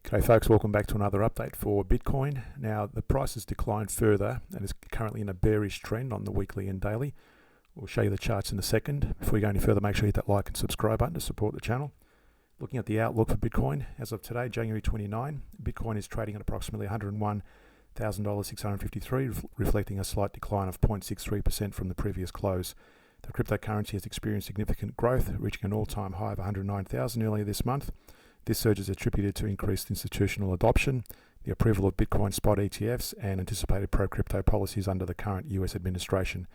Okay folks, welcome back to another update for Bitcoin. Now the price has declined further and is currently in a bearish trend on the weekly and daily. We'll show you the charts in a second. Before we go any further, make sure you hit that like and subscribe button to support the channel. Looking at the outlook for Bitcoin, as of today, January 29, Bitcoin is trading at approximately $101,653, reflecting a slight decline of 0.63% from the previous close. The cryptocurrency has experienced significant growth, reaching an all-time high of 109,000 earlier this month. This surge is attributed to increased institutional adoption, the approval of Bitcoin spot ETFs, and anticipated pro-crypto policies under the current US administration.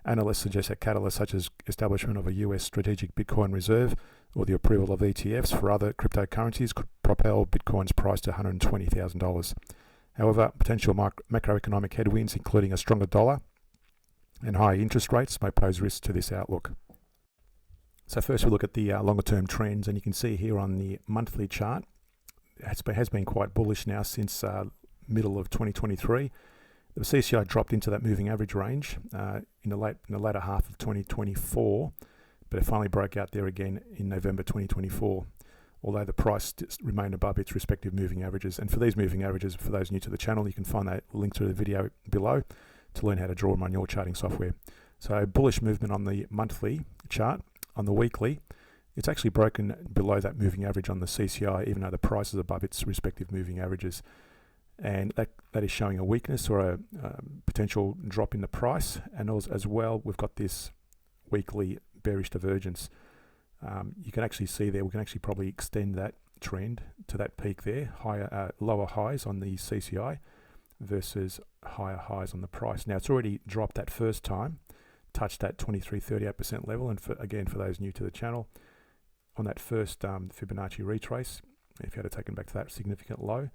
Analysts suggest that catalysts such as establishment of a US strategic Bitcoin reserve or the approval of ETFs for other cryptocurrencies could propel Bitcoin's price to $120,000. However, potential macroeconomic headwinds, including a stronger dollar and higher interest rates, may pose risks to this outlook. So first we look at the longer term trends, and you can see here on the monthly chart, it has been quite bullish now since middle of 2023. The CCI dropped into that moving average range in the latter half of 2024, but it finally broke out there again in November 2024, although the price remained above its respective moving averages. And for these moving averages, for those new to the channel, you can find that link to the video below to learn how to draw them on your charting software. So bullish movement on the monthly chart. On the weekly, it's actually broken below that moving average on the CCI, even though the price is above its respective moving averages. And that is showing a weakness or a potential drop in the price. And as well, we've got this weekly bearish divergence. You can actually see there, we can actually probably extend that trend to that peak there, lower highs on the CCI versus higher highs on the price. Now, it's already dropped that first time, touched that 23.38% level, and for those new to the channel, on that first Fibonacci retrace, if you had taken back to that significant low,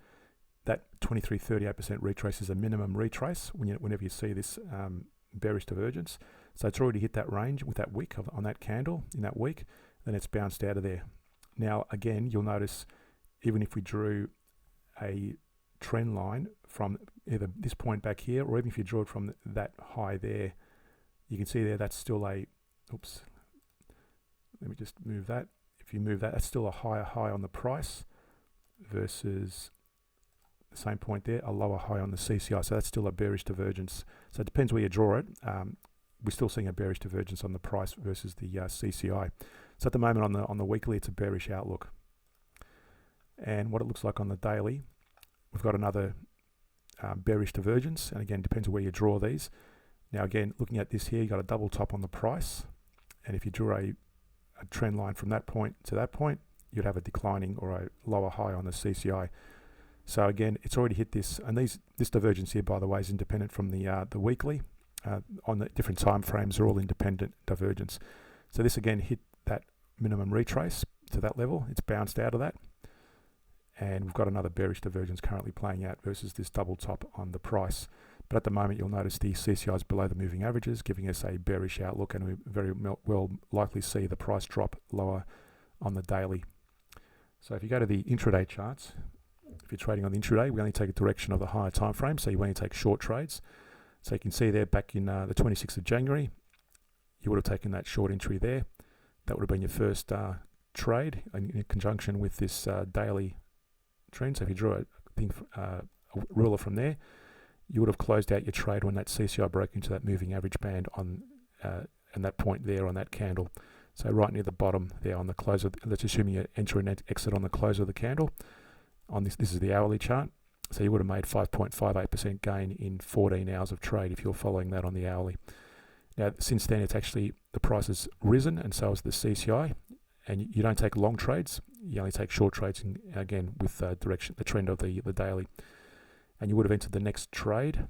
that 23.38% retrace is a minimum retrace whenever you see this bearish divergence. So it's already hit that range with that wick on that candle in that week, then it's bounced out of there. Now again, you'll notice even if we drew a trend line from either this point back here, or even if you draw it from that high there, you can see there that's still a, oops, let me just move that. If you move that, that's still a higher high on the price versus the same point there, a lower high on the CCI. So that's still a bearish divergence. So it depends where you draw it. We're still seeing a bearish divergence on the price versus the CCI. So at the moment on the weekly, it's a bearish outlook. And what it looks like on the daily, we've got another bearish divergence. And again, depends where you draw these. Now again, looking at this here, you got a double top on the price, and if you drew a trend line from that point to that point, you'd have a declining or a lower high on the CCI. So again, it's already hit this, and this divergence here, by the way, is independent from the weekly. On the different time frames, are all independent divergence. So this again hit that minimum retrace to that level. It's bounced out of that, and we've got another bearish divergence currently playing out versus this double top on the price. But at the moment, you'll notice the CCI is below the moving averages, giving us a bearish outlook, and we very well likely see the price drop lower on the daily. So if you go to the intraday charts, if you're trading on the intraday, we only take a direction of the higher time frame, so you only take short trades. So you can see there back in the 26th of January, you would have taken that short entry there. That would have been your first trade in conjunction with this daily trend. So if you drew a ruler from there, you would have closed out your trade when that CCI broke into that moving average band on and that point there on that candle. So right near the bottom there on the close of, let's assume you enter and exit on the close of the candle. On this is the hourly chart. So you would have made 5.58% gain in 14 hours of trade if you're following that on the hourly. Now since then, it's actually, the price has risen, and so has the CCI. And you don't take long trades, you only take short trades, and again with the trend of the daily. And you would have entered the next trade.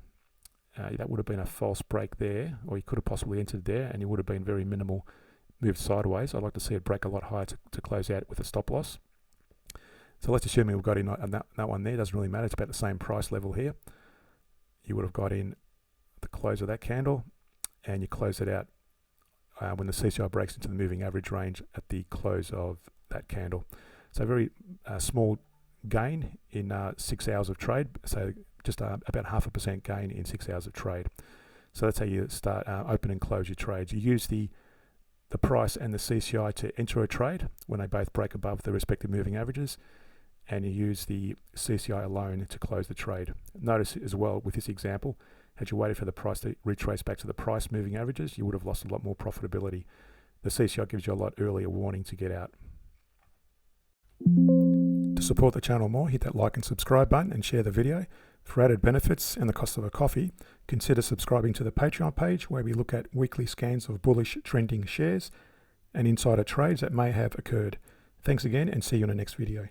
That would have been a false break there, or you could have possibly entered there, and you would have been very minimal, moved sideways. I'd like to see it break a lot higher to close out with a stop loss. So let's assume we've got in that one there. Doesn't really matter. It's about the same price level here. You would have got in the close of that candle, and you close it out when the CCI breaks into the moving average range at the close of that candle. So very small gain in 6 hours of trade, so just about 0.5% gain in 6 hours of trade. So that's how you start open and close your trades. You use the price and the CCI to enter a trade when they both break above the respective moving averages, and you use the CCI alone to close the trade. Notice as well with this example, had you waited for the price to retrace back to the price moving averages, you would have lost a lot more profitability. The CCI gives you a lot earlier warning to get out. To support the channel more, hit that like and subscribe button and share the video. For added benefits and the cost of a coffee, consider subscribing to the Patreon page where we look at weekly scans of bullish trending shares and insider trades that may have occurred. Thanks again and see you in the next video.